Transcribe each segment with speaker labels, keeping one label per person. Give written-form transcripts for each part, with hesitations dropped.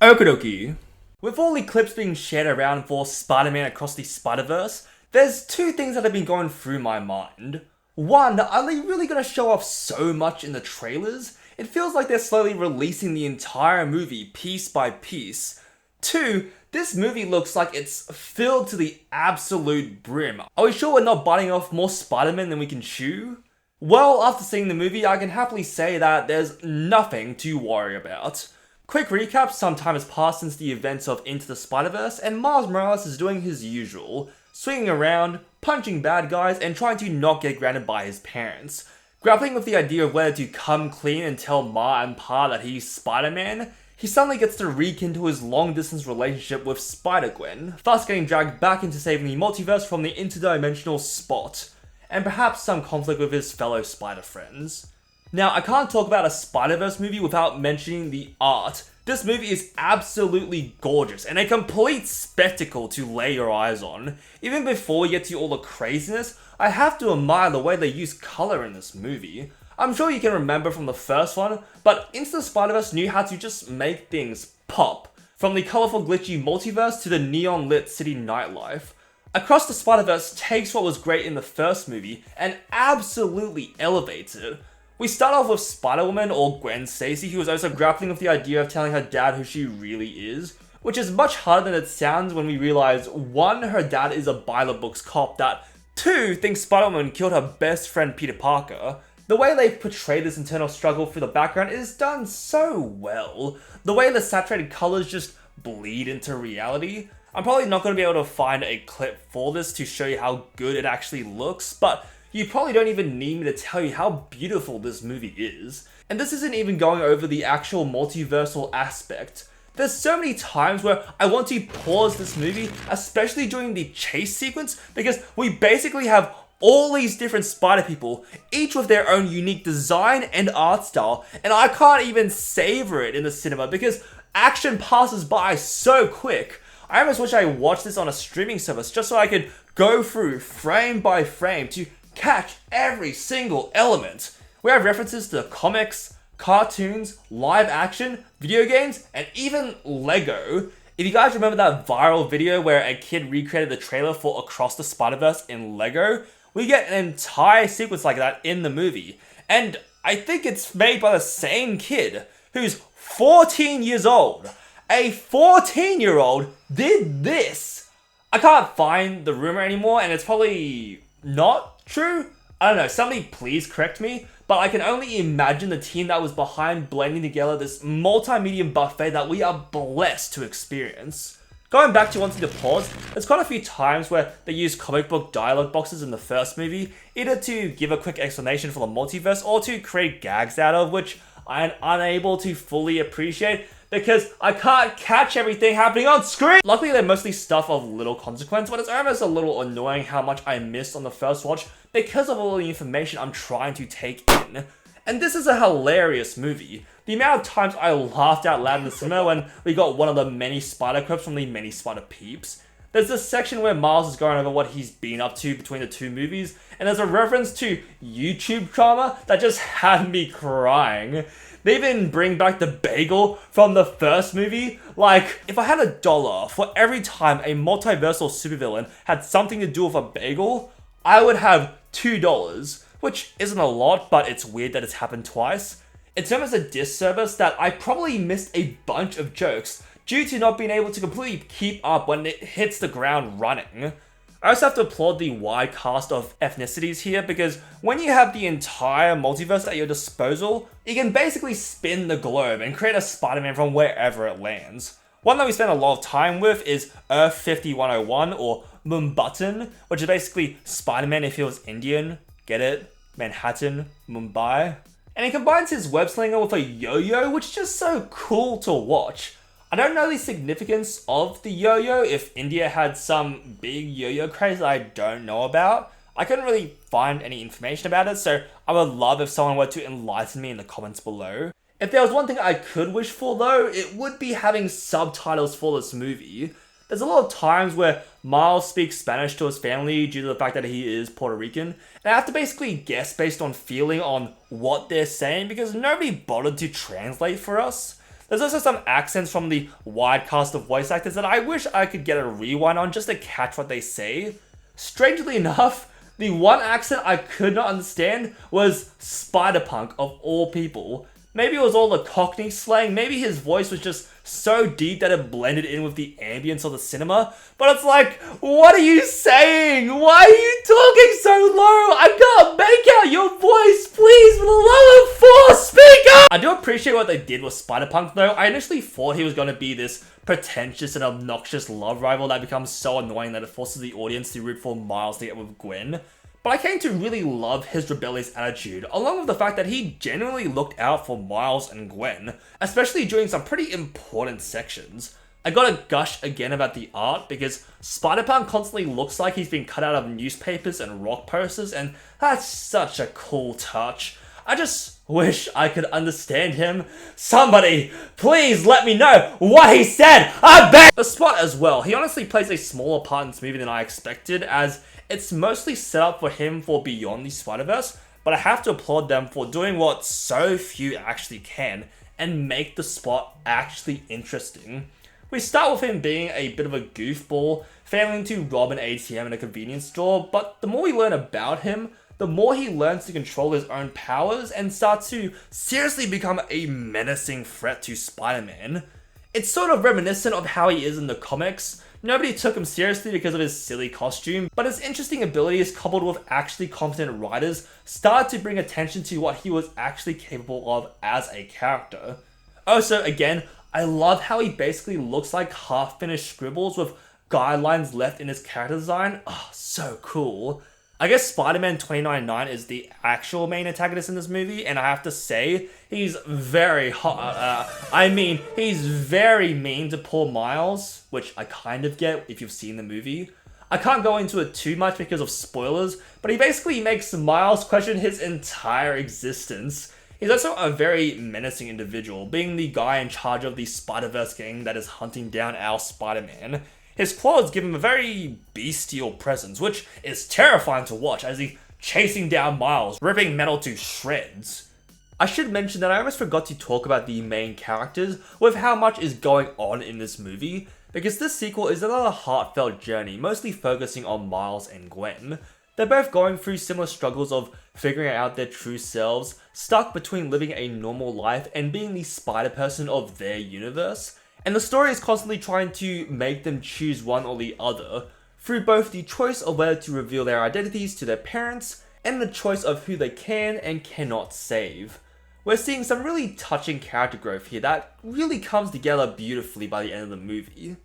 Speaker 1: Okie dokie. With all the clips being shared around for Spider-Man Across the Spider-Verse, there's two things that have been going through my mind. One, are they really going to show off so much in the trailers? It feels like they're slowly releasing the entire movie piece by piece. Two, this movie looks like it's filled to the absolute brim. Are we sure we're not biting off more Spider-Man than we can chew? Well, after seeing the movie, I can happily say that there's nothing to worry about. Quick recap, some time has passed since the events of Into the Spider-Verse, and Miles Morales is doing his usual, swinging around, punching bad guys, and trying to not get grounded by his parents. Grappling with the idea of whether to come clean and tell Ma and Pa that he's Spider-Man, he suddenly gets to rekindle his long-distance relationship with Spider-Gwen, thus getting dragged back into saving the multiverse from the interdimensional Spot, and perhaps some conflict with his fellow Spider friends. Now, I can't talk about a Spider-Verse movie without mentioning the art. This movie is absolutely gorgeous and a complete spectacle to lay your eyes on. Even before we get to all the craziness, I have to admire the way they use color in this movie. I'm sure you can remember from the first one, but Into the Spider-Verse knew how to just make things pop. From the colorful glitchy multiverse to the neon lit city nightlife. Across the Spider-Verse takes what was great in the first movie and absolutely elevates it. We start off with Spider-Woman, or Gwen Stacy, who is also grappling with the idea of telling her dad who she really is, which is much harder than it sounds when we realize 1, her dad is a by-the-books cop that 2, thinks Spider-Woman killed her best friend Peter Parker. The way they portray this internal struggle through the background is done so well. The way the saturated colors just bleed into reality. I'm probably not going to be able to find a clip for this to show you how good it actually looks, but you probably don't even need me to tell you how beautiful this movie is. And this isn't even going over the actual multiversal aspect. There's so many times where I want to pause this movie, especially during the chase sequence, because we basically have all these different spider people, each with their own unique design and art style, and I can't even savor it in the cinema because action passes by so quick. I almost wish I watched this on a streaming service just so I could go through frame by frame to catch every single element. We have references to comics, cartoons, live action, video games, and even Lego. If you guys remember that viral video where a kid recreated the trailer for Across the Spider-Verse in Lego, we get an entire sequence like that in the movie. And I think it's made by the same kid who's 14 years old. A 14-year-old did this. I can't find the rumor anymore, and it's probably not true. I don't know, somebody please correct me, but I can only imagine the team that was behind blending together this multimedia buffet that we are blessed to experience. Going back to wanting to pause, there's quite a few times where they use comic book dialogue boxes in the first movie, either to give a quick explanation for the multiverse or to create gags out of, which I am unable to fully appreciate because I can't catch everything happening on screen. Luckily, they're mostly stuff of little consequence, but it's almost a little annoying how much I missed on the first watch because of all the information I'm trying to take in. And this is a hilarious movie. The amount of times I laughed out loud in the cinema when we got one of the many spider clips from the many spider peeps. There's this section where Miles is going over what he's been up to between the two movies, and there's a reference to YouTube drama that just had me crying. They even bring back the bagel from the first movie. Like, if I had $1 for every time a multiversal supervillain had something to do with a bagel, I would have $2, which isn't a lot, but it's weird that it's happened twice. It's almost a disservice that I probably missed a bunch of jokes due to not being able to completely keep up when it hits the ground running. I also have to applaud the wide cast of ethnicities here because when you have the entire multiverse at your disposal, you can basically spin the globe and create a Spider-Man from wherever it lands. One that we spend a lot of time with is Earth 5101 or Mumbattan, which is basically Spider-Man if he was Indian. Get it? Manhattan, Mumbai. And he combines his web slinger with a yo-yo, which is just so cool to watch. I don't know the significance of the yo-yo, if India had some big yo-yo craze that I don't know about. I couldn't really find any information about it, so I would love if someone were to enlighten me in the comments below. If there was one thing I could wish for though, it would be having subtitles for this movie. There's a lot of times where Miles speaks Spanish to his family due to the fact that he is Puerto Rican, and I have to basically guess based on feeling on what they're saying because nobody bothered to translate for us. There's also some accents from the wide cast of voice actors that I wish I could get a rewind on just to catch what they say. Strangely enough, the one accent I could not understand was Spider-Punk of all people. Maybe it was all the Cockney slang, maybe his voice was just so deep that it blended in with the ambience of the cinema, but it's like, what are you saying? Why are you talking so low? I can't make out your voice, please, for the love of four, speak up! I do appreciate what they did with Spider-Punk though. I initially thought he was going to be this pretentious and obnoxious love rival that becomes so annoying that it forces the audience to root for Miles to get with Gwen. But I came to really love his rebellious attitude, along with the fact that he genuinely looked out for Miles and Gwen, especially during some pretty important sections. I gotta gush again about the art, because Spider-Punk constantly looks like he's been cut out of newspapers and rock posters, and that's such a cool touch. I just wish I could understand him. Somebody, please let me know what he said, I beg! The Spot as well, he honestly plays a smaller part in this movie than I expected, as it's mostly set up for him for Beyond the Spider-Verse, but I have to applaud them for doing what so few actually can, and make the Spot actually interesting. We start with him being a bit of a goofball, failing to rob an ATM in a convenience store, but the more we learn about him, the more he learns to control his own powers and starts to seriously become a menacing threat to Spider-Man. It's sort of reminiscent of how he is in the comics. Nobody took him seriously because of his silly costume, but his interesting abilities coupled with actually competent writers started to bring attention to what he was actually capable of as a character. Also, again, I love how he basically looks like half-finished scribbles with guidelines left in his character design. Oh, so cool. I guess Spider-Man 2099 is the actual main antagonist in this movie, and I have to say, he's very he's very mean to poor Miles, which I kind of get if you've seen the movie. I can't go into it too much because of spoilers, but he basically makes Miles question his entire existence. He's also a very menacing individual, being the guy in charge of the Spider-Verse gang that is hunting down our Spider-Man. His claws give him a very bestial presence, which is terrifying to watch as he's chasing down Miles, ripping metal to shreds. I should mention that I almost forgot to talk about the main characters with how much is going on in this movie, because this sequel is another heartfelt journey, mostly focusing on Miles and Gwen. They're both going through similar struggles of figuring out their true selves, stuck between living a normal life and being the Spider-Person of their universe. And the story is constantly trying to make them choose one or the other, through both the choice of whether to reveal their identities to their parents, and the choice of who they can and cannot save. We're seeing some really touching character growth here that really comes together beautifully by the end of the movie.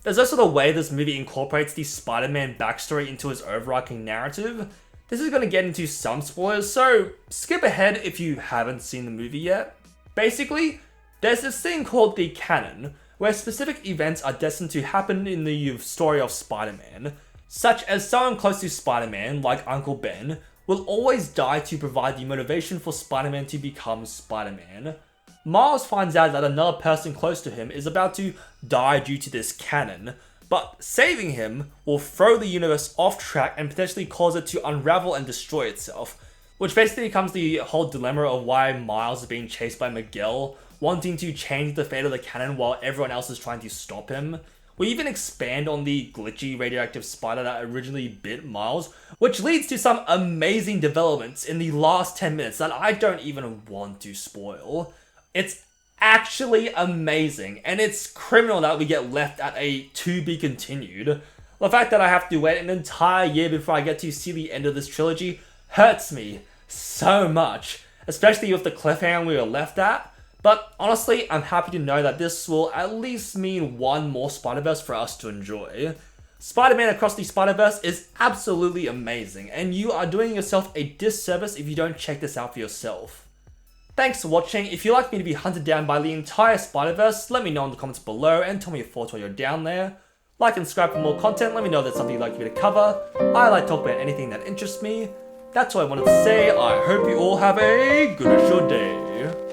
Speaker 1: There's also the way this movie incorporates the Spider-Man backstory into its overarching narrative. This is going to get into some spoilers, so skip ahead if you haven't seen the movie yet. Basically, there's this thing called the canon, where specific events are destined to happen in the story of Spider-Man, such as someone close to Spider-Man, like Uncle Ben, will always die to provide the motivation for Spider-Man to become Spider-Man. Miles finds out that another person close to him is about to die due to this canon, but saving him will throw the universe off track and potentially cause it to unravel and destroy itself, which basically becomes the whole dilemma of why Miles is being chased by Miguel, wanting to change the fate of the canon while everyone else is trying to stop him. We even expand on the glitchy radioactive spider that originally bit Miles, which leads to some amazing developments in the last 10 minutes that I don't even want to spoil. It's actually amazing, and it's criminal that we get left at a to be continued. The fact that I have to wait an entire year before I get to see the end of this trilogy hurts me so much, especially with the cliffhanger we were left at. But honestly, I'm happy to know that this will at least mean one more Spider-Verse for us to enjoy. Spider-Man Across the Spider-Verse is absolutely amazing, and you are doing yourself a disservice if you don't check this out for yourself. Thanks for watching. If you'd like me to be hunted down by the entire Spider-Verse, let me know in the comments below and tell me your thoughts while you're down there. Like and subscribe for more content, let me know if there's something you'd like me to cover. I like to talk about anything that interests me. That's all I wanted to say. I hope you all have a good day.